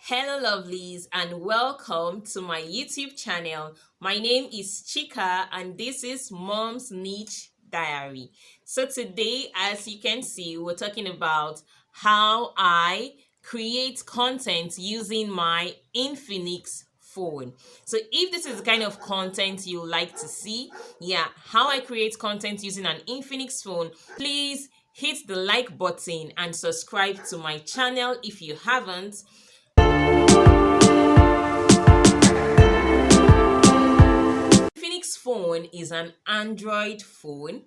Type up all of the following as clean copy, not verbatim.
Hello lovelies and welcome to my YouTube channel. My name is Chika and this is Mom's Niche Diary. So today, as you can see, we're talking about how I create content using my Infinix phone. So if this is the kind of content you like to see, how I create content using an Infinix phone, please hit the like button and subscribe to my channel if you haven't. Infinix phone is an Android phone.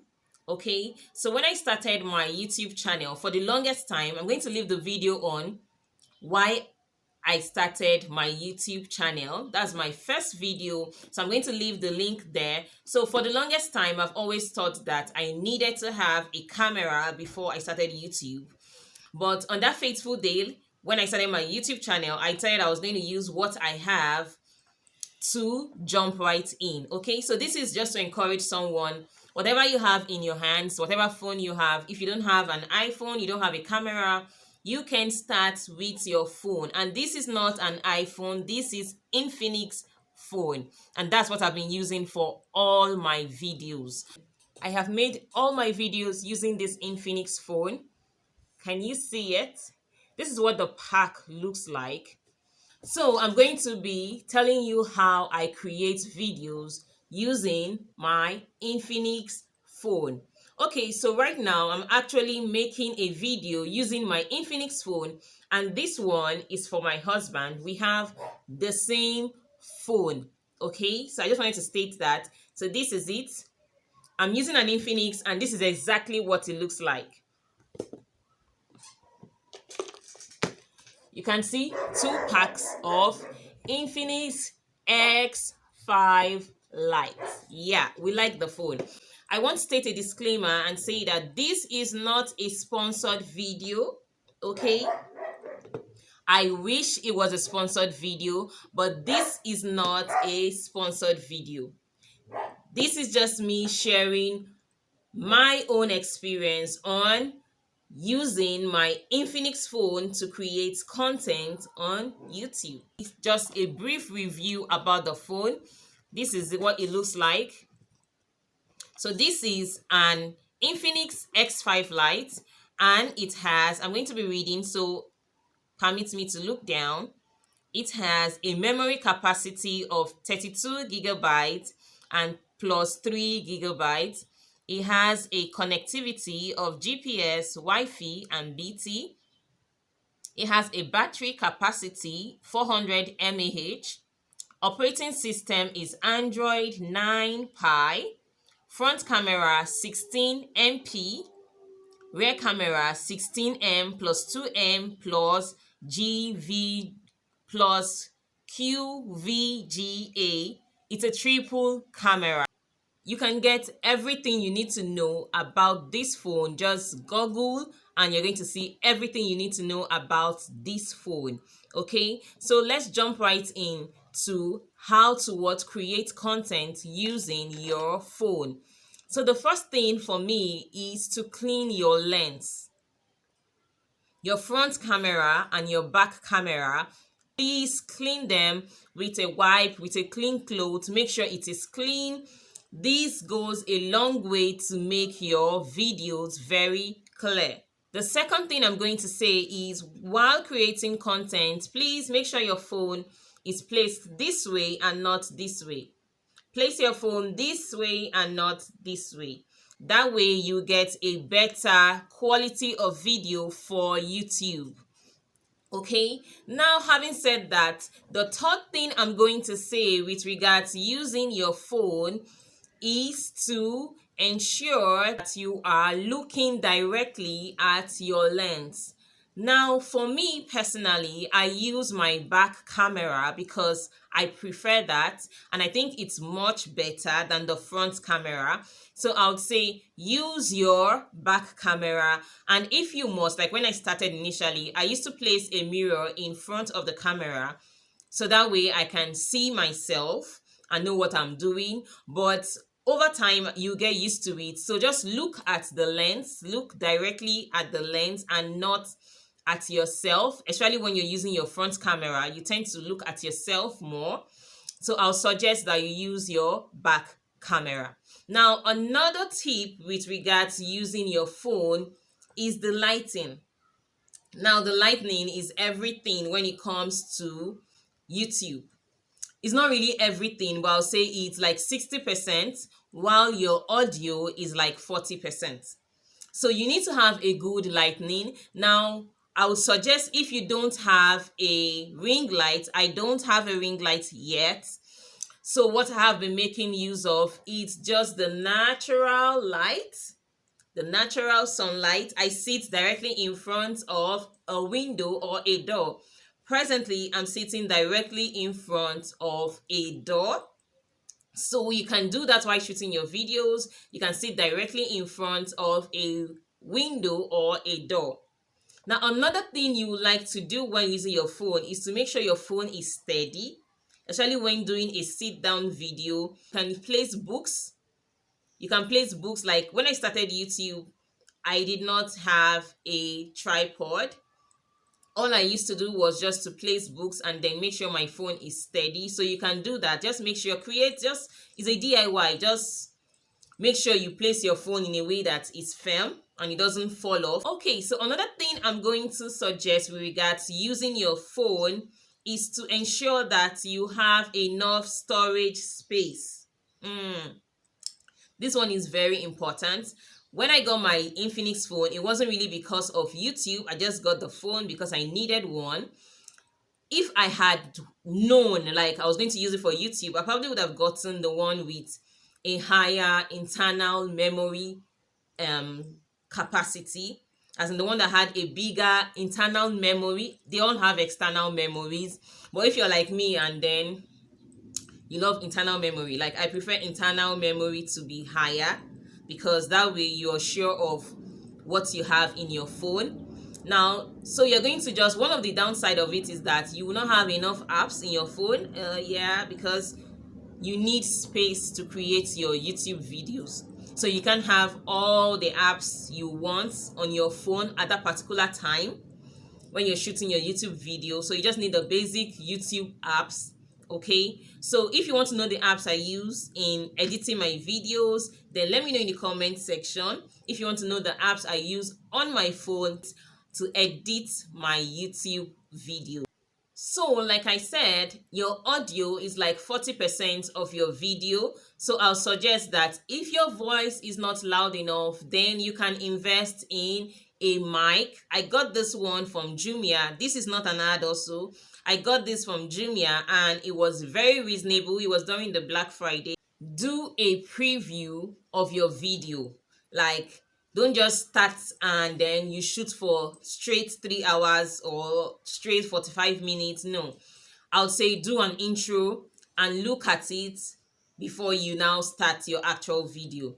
Okay, so when I started my YouTube channel, for the longest time, I'm going to leave the video on why I started my YouTube channel. That's my first video, so I'm going to leave the link there. So for the longest time, I've always thought that I needed to have a camera before I started YouTube. But on that fateful day, when I started my YouTube channel, I decided I was going to use what I have to jump right in. Okay, so this is just to encourage someone, whatever you have in your hands, whatever phone you have, if you don't have an iPhone, you don't have a camera, you can start with your phone. And this is not an iPhone, this is Infinix phone, and that's what I've been using for all my videos. I have made all my videos using this Infinix phone. Can you see it? This is what the pack looks like. So I'm going to be telling you how I create videos using my Infinix phone. Okay, so right now I'm actually making a video using my Infinix phone, and this one is for my husband. We have the same phone. Okay, so I just wanted to state that. So this is it. I'm using an Infinix and this is exactly what it looks like. You can see 2 packs of Infinix X5 Lite. Yeah, we like the phone. I want to state a disclaimer and say that this is not a sponsored video, okay? I wish it was a sponsored video, but this is not a sponsored video. This is just me sharing my own experience on using my Infinix phone to create content on YouTube. It's just a brief review about the phone. This is what it looks like. So this is an Infinix X5 Lite, and it has, I'm going to be reading, so permit me to look down. It has a memory capacity of 32 gigabytes and plus 3 gigabytes. It has a connectivity of GPS, Wi-Fi, and BT. It has a battery capacity 400 mAh. Operating system is Android 9 Pie. Front camera 16 MP. Rear camera 16M plus 2M plus GV plus QVGA. It's a triple camera. You can get everything you need to know about this phone. Just Google and you're going to see everything you need to know about this phone. Okay, so let's jump right in to how to create content using your phone. So the first thing for me is to clean your lens. Your front camera and your back camera, please clean them with a wipe, with a clean cloth. Make sure it is clean. This goes a long way to make your videos very clear. The second thing I'm going to say is, while creating content, please make sure your phone is placed this way and not this way. Place your phone this way and not this way. That way you get a better quality of video for YouTube. Okay, now having said that, the third thing I'm going to say with regards to using your phone is to ensure that you are looking directly at your lens. Now, for me personally, I use my back camera because I prefer that, and I think it's much better than the front camera. So I would say use your back camera, and if you must, like when I started initially, I used to place a mirror in front of the camera so that way I can see myself and know what I'm doing. But over time you get used to it, so just look at the lens, look directly at the lens and not at yourself, especially when you're using your front camera. You tend to look at yourself more. So I'll suggest that you use your back camera. Now, another tip with regards to using your phone is the lighting. Now, the lighting is everything when it comes to YouTube. It's not really everything, but I'll say it's like 60%, while your audio is like 40%. So you need to have a good lighting. Now, I would suggest, if you don't have a ring light, I don't have a ring light yet. So what I have been making use of is just the natural light, the natural sunlight. I sit directly in front of a window or a door. Presently, I'm sitting directly in front of a door. So you can do that while shooting your videos. You can sit directly in front of a window or a door. Now, another thing you would like to do when using your phone is to make sure your phone is steady, especially when doing a sit-down video. You can place books. You can place books. Like when I started YouTube, I did not have a tripod. All I used to do was just to place books and then make sure my phone is steady. So you can do that. Just make sure, it's a DIY. Just make sure you place your phone in a way that is firm and it doesn't fall off. Okay, so another thing I'm going to suggest with regards to using your phone is to ensure that you have enough storage space. This one is very important. When I got my Infinix phone, it wasn't really because of YouTube. I just got the phone because I needed one. If I had known like I was going to use it for YouTube, I probably would have gotten the one with a higher internal memory capacity, as in the one that had a bigger internal memory. They all have external memories, but if you're like me and then you love internal memory, like I prefer internal memory to be higher, because that way you're sure of what you have in your phone. Now, so you're going to just, one of the downside of it is that you will not have enough apps in your phone. Because you need space to create your YouTube videos. So you can have all the apps you want on your phone at that particular time when you're shooting your YouTube video. So you just need the basic YouTube apps. Okay, so if you want to know the apps I use in editing my videos, then let me know in the comment section. If you want to know the apps I use on my phone to edit my YouTube video. So like I said, your audio is like 40% of your video. So I'll suggest that if your voice is not loud enough, then you can invest in a mic. I got this one from Jumia. This is not an ad also. I got this from Jumia and it was very reasonable. It was during the Black Friday. Do a preview of your video. Like, don't just start and then you shoot for straight 3 hours or straight 45 minutes. No, I would say do an intro and look at it before you now start your actual video.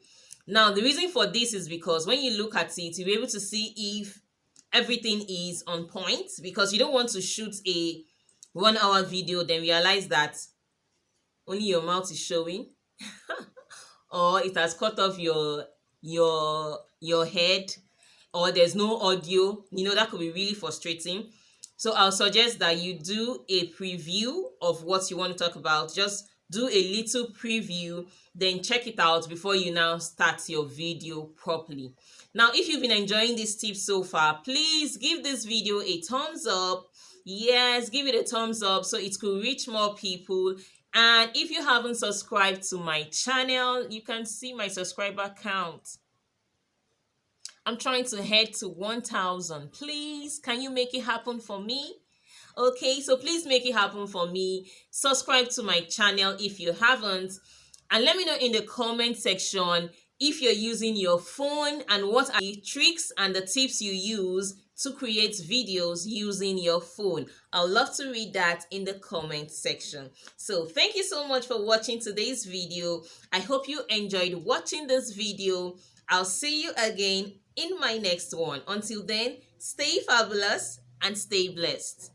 Now, the reason for this is because when you look at it, you'll be able to see if everything is on point, because you don't want to shoot a 1 hour video then realize that only your mouth is showing or it has cut off your head, or there's no audio. That could be really frustrating. So I'll suggest that you do a preview of what you want to talk about. Just do a little preview, then check it out before you now start your video properly. Now, if you've been enjoying these tips so far, please give this video a thumbs up. Yes, give it a thumbs up so it could reach more people. And if you haven't subscribed to my channel, you can see my subscriber count. I'm trying to head to 1,000. Please, can you make it happen for me? Okay, so please make it happen for me. Subscribe to my channel if you haven't. And let me know in the comment section if you're using your phone and what are the tricks and the tips you use to create videos using your phone. I'd love to read that in the comment section. So thank you so much for watching today's video. I hope you enjoyed watching this video. I'll see you again in my next one. Until then, stay fabulous and stay blessed.